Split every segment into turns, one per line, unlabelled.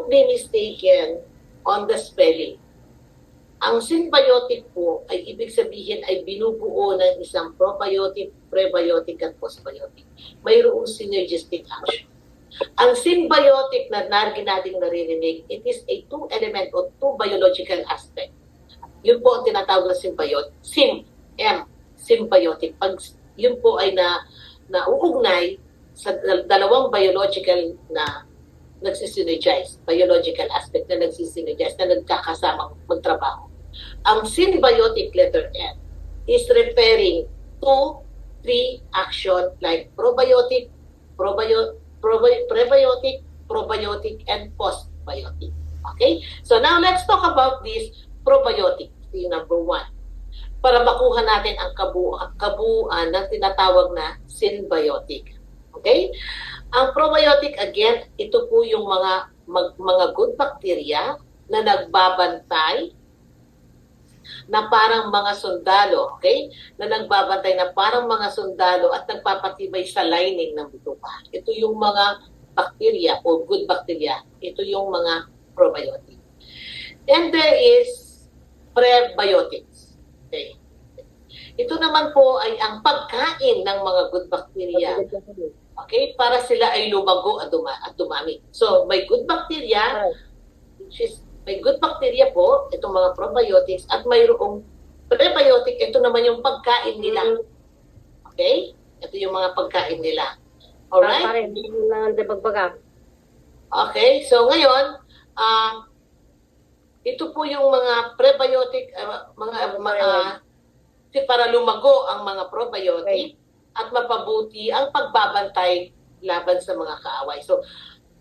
don't be mistaken on the spelling. Ang symbiotic po ay ibig sabihin ay binubuo ng isang probiotic, prebiotic at postbiotic. Mayroong synergistic action. Ang symbiotic na lagi nating naririnig, it is a two-element or two biological aspect. Yun po ang tinatawag na symbiotic. Symbiotic. Pag yun po ay nauugnay sa dalawang biological na nagsisynergize, biological aspect na nagsisynergize, na nagkakasamang magtrabaho. Ang symbiotic letter N is referring to three action like probiotic, prebiotic, probiotic, and postbiotic. Okay? So now let's talk about this probiotic, yung number 1. Para makuha natin ang kabuuan ng tinatawag na symbiotic. Okay? Ang probiotic, again, ito po yung mga good bacteria na nagbabantay na parang mga sundalo, okay? Na nagbabantay na parang mga sundalo at nagpapatibay sa lining ng bituka. Ito yung mga bacteria o good bacteria. Ito yung mga probiotic. And there is prebiotics. Okay? Ito naman po ay ang pagkain ng mga good bacteria. Okay? Para sila ay lumago at dumami. So, may good bacteria, which is may good bacteria po, itong mga probiotics, at mayroong prebiotic, ito naman yung pagkain nila. Okay? Ito yung mga pagkain nila. Alright? Okay, so ngayon, ito po yung mga prebiotic, para lumago ang mga probiotic at mapabuti ang pagbabantay laban sa mga kaaway. So,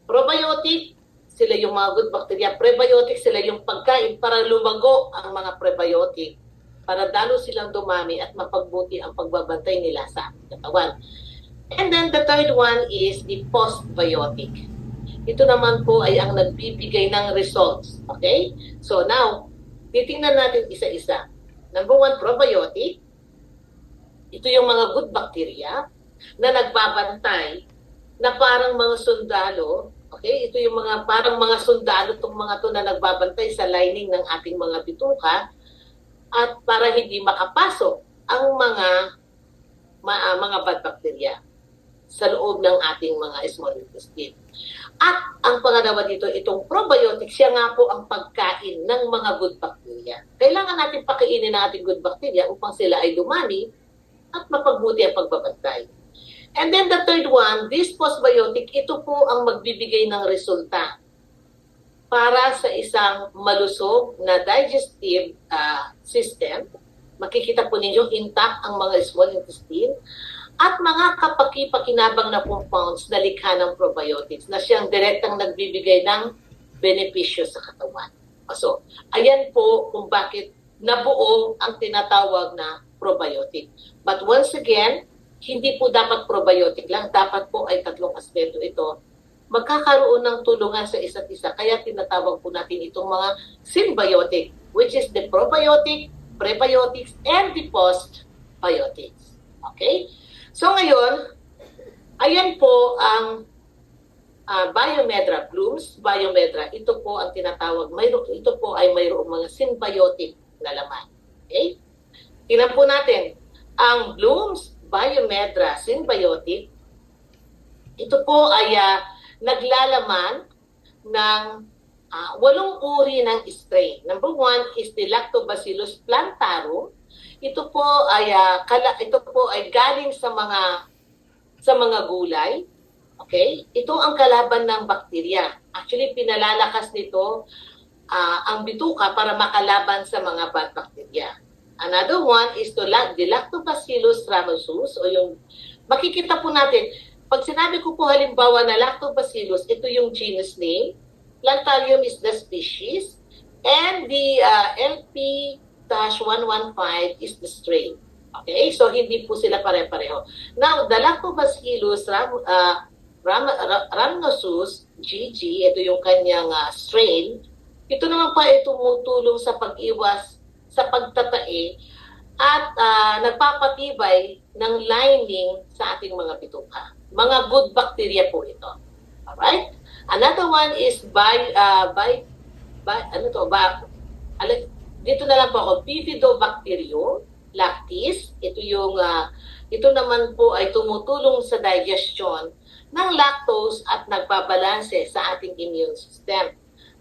probiotic, sila yung mga good bacteria. Prebiotic, sila yung pagkain para lumago ang mga prebiotic para lalo silang dumami at mapagbuti ang pagbabantay nila sa ating katawan. And then the third one is the postbiotic. Ito naman po ay ang nagbibigay ng results. Okay? So now, titingnan natin isa-isa. Number 1, probiotic. Ito yung mga good bacteria na nagbabantay na parang mga sundalo. Okay? Ito yung mga parang mga sundalo, itong mga to na nagbabantay sa lining ng ating mga bituka at para hindi makapasok ang mga bad bacteria sa loob ng ating mga small intestine. At ang pangalawa dito, itong probiotic, siya nga po ang pagkain ng mga good bacteria. Kailangan natin pakainin ng ating good bacteria upang sila ay dumami at mapagbuti ang pagbabantay. And then the third one, this postbiotic, ito po ang magbibigay ng resulta para sa isang malusog na digestive system. Makikita po ninyo intact ang mga small intestine at mga kapaki-pakinabang na compounds na likha ng probiotics na siyang direktang nagbibigay ng benepisyo sa katawan. So, ayan po kung bakit nabuo ang tinatawag na probiotic. But once again, hindi po dapat probiotic lang. Dapat po ay tatlong aspeto ito. Magkakaroon ng tulungan sa isa't isa. Kaya tinatawag po natin itong mga symbiotic, which is the probiotic, prebiotics, and the postbiotics. Okay? So ngayon, ayan po ang Biomedra, Bloom's Biomedra. Ito po ang tinatawag, ito po ay mayroong mga symbiotic na laman. Okay? Tingnan po natin, ang Bloom's Biomedra Symbiotic, ito po ay naglalaman ng 8 uri ng strain. Number 1 is the Lactobacillus plantarum. Ito po ay galing sa mga gulay. Okay? Ito ang kalaban ng bakterya. Actually, pinalalakas nito ang bituka para makalaban sa mga bad bacteria. Another one is the Lactobacillus rhamnosus, o yung makikita po natin, pag sinabi ko po halimbawa na Lactobacillus, ito yung genus name, Plantarum is the species, and the LP-115 is the strain. Okay? So, hindi po sila pare-pareho. Now, the Lactobacillus rhamnosus, GG, ito yung kanyang strain, ito naman pa ay tumutulong sa pag-iwas sa pagtatae at nagpapatibay ng lining sa ating mga bituka. Mga good bacteria po ito. Alright? Another one is ano to, dito na lang po ako, Bifidobacterium lactis. Ito naman po ay tumutulong sa digestion ng lactose at nagbabalanse sa ating immune system.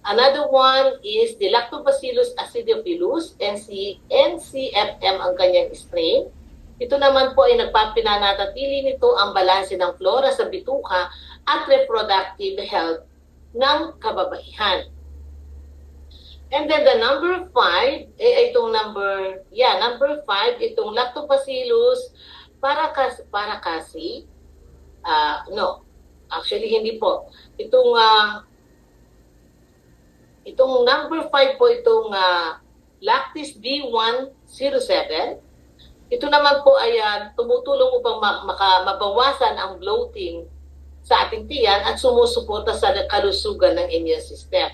Another one is the Lactobacillus acidophilus, NCFM ang kanyang strain. Ito naman po ay nagpapinanatili nito ang balanse ng flora sa bituka at reproductive health ng kababaihan. And then the number 5, number 5, itong Lactobacillus paracasi. No, actually hindi po. Itong number 5 po, itong Lactis B107. Ito naman po ay tumutulong upang mabawasan ang bloating sa ating tiyan at sumusuporta sa kalusugan ng immune system.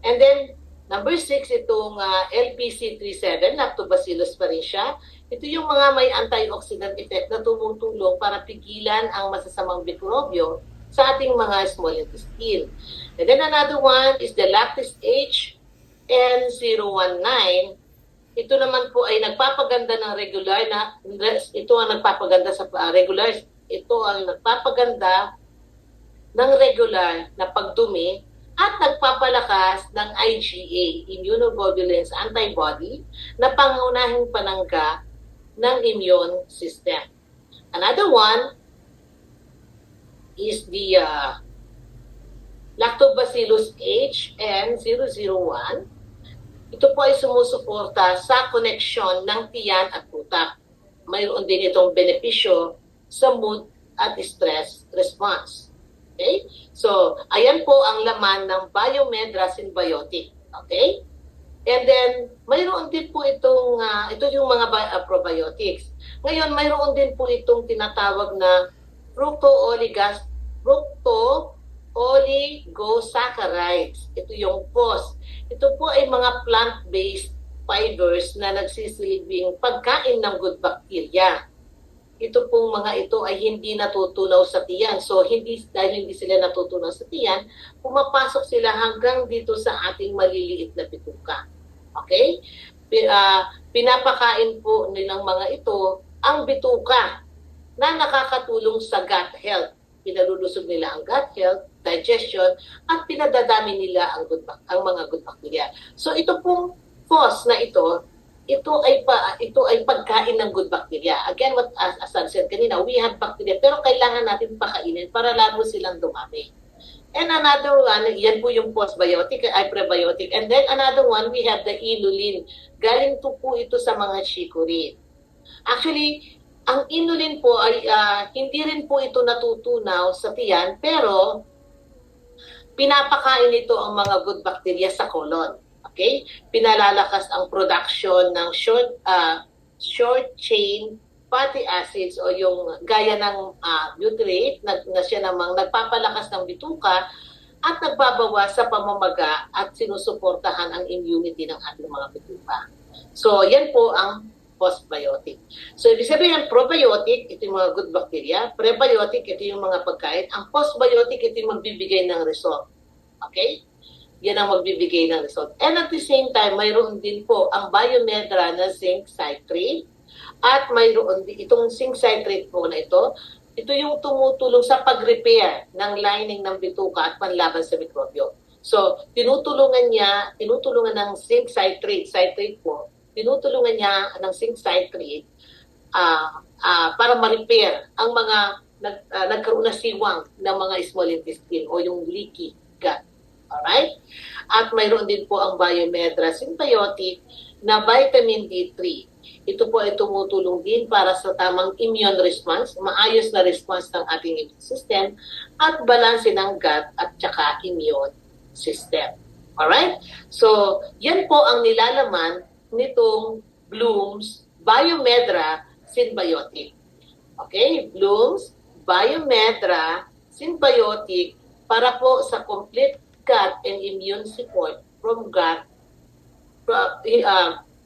And then, number 6, itong LPC37, Lactobacillus pa rin siya. Ito yung mga may antioxidant effect na tumutulong para pigilan ang masasamang mikrobyo sa ating mga small intestine. And then another one is the Lactis HN019. Ito naman po ay nagpapaganda ng regular na pagdumi at nagpapalakas ng IgA, immunoglobulins antibody, na pangunahing panangga ng immune system. Another one is the Lactobacillus HN001. Ito po ay sumusuporta sa koneksyon ng tiyan at utak. Mayroon din itong benepisyo sa mood at stress response. Okay? So, ayan po ang laman ng Biomedra Synbiotic. Okay? And then, mayroon din po ito yung mga probiotics. Ngayon, mayroon din po itong tinatawag na fructooligosaccharides. Ito yung POS. Ito po ay mga plant-based fibers na nagsisilbing pagkain ng good bacteria. Ito pong mga ito ay hindi natutunaw sa tiyan. So, dahil hindi sila natutunaw sa tiyan, pumapasok sila hanggang dito sa ating maliliit na bituka. Okay? Pinapakain po nilang mga ito ang bituka na nakakatulong sa gut health. Pinalulusog nila ang gut health, digestion, at pinadadami nila ang mga good bacteria. So ito pong FOS na ito ay pagkain ng good bacteria. Again, as I said kanina, we have bacteria, pero kailangan natin pakainin para lalo silang dumami. And another one, yan po yung postbiotic, ay prebiotic. And then another one, we have the inulin. Galing po ito sa mga chicory. Actually, ang inulin po ay hindi rin po ito natutunaw sa tiyan, pero pinapakain ito ang mga good bacteria sa colon. Okay? Pinalalakas ang production ng short chain fatty acids o yung gaya ng butyrate na siya namang nagpapalakas ng bituka at nagbabawas sa pamamaga at sinusuportahan ang immunity ng ating mga bituka. So, yan po ang postbiotic. So, ibig sabihin ng probiotic, ito yung mga good bacteria. Prebiotic, ito yung mga pagkain. Ang postbiotic, ito yung magbibigay ng result. Okay? Yan ang magbibigay ng result. And at the same time, mayroon din po ang Biomedra na zinc citrate. At mayroon din itong zinc citrate po na ito yung tumutulong sa pag-repair ng lining ng bituka at panlaban sa mikrobyo. So, tinutulungan ng zinc citrate po, tinutulungan niya ng zinc citrate para ma-repair ang mga nagkaroon na siwang ng mga small intestine o yung leaky gut. Alright? At mayroon din po ang Biomedra Synbiotic na vitamin D3. Ito po ay tumutulong din para sa tamang immune response, maayos na response ng ating immune system, at balanse ng gut at saka immune system. Alright? So, yan po ang nilalaman nitong Bloom's Biomedra Synbiotic. Okay? Bloom's Biomedra Synbiotic para po sa complete gut and immune support from gut.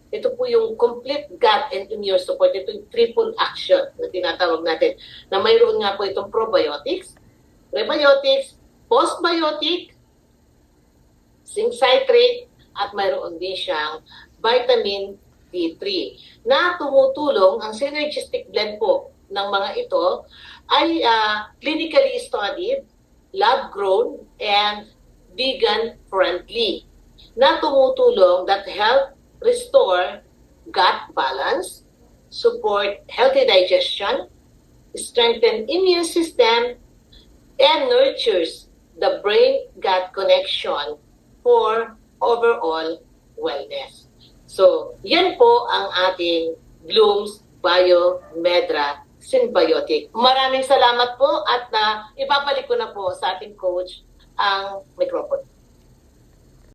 Ito po yung complete gut and immune support. Ito yung triple action na tinatawag natin. Na mayroon nga po itong probiotics, prebiotics, postbiotic, zinc citrate, at mayroon din siyang vitamin D3 na tumutulong. Ang synergistic blend po ng mga ito ay clinically studied, lab-grown, and vegan-friendly na tumutulong that help restore gut balance, support healthy digestion, strengthen immune system, and nurtures the brain-gut connection for overall wellness. So, yan po ang ating Bloom's Biomedra Symbiotic. Maraming salamat po at ibabalik ko na po sa ating coach ang microphone.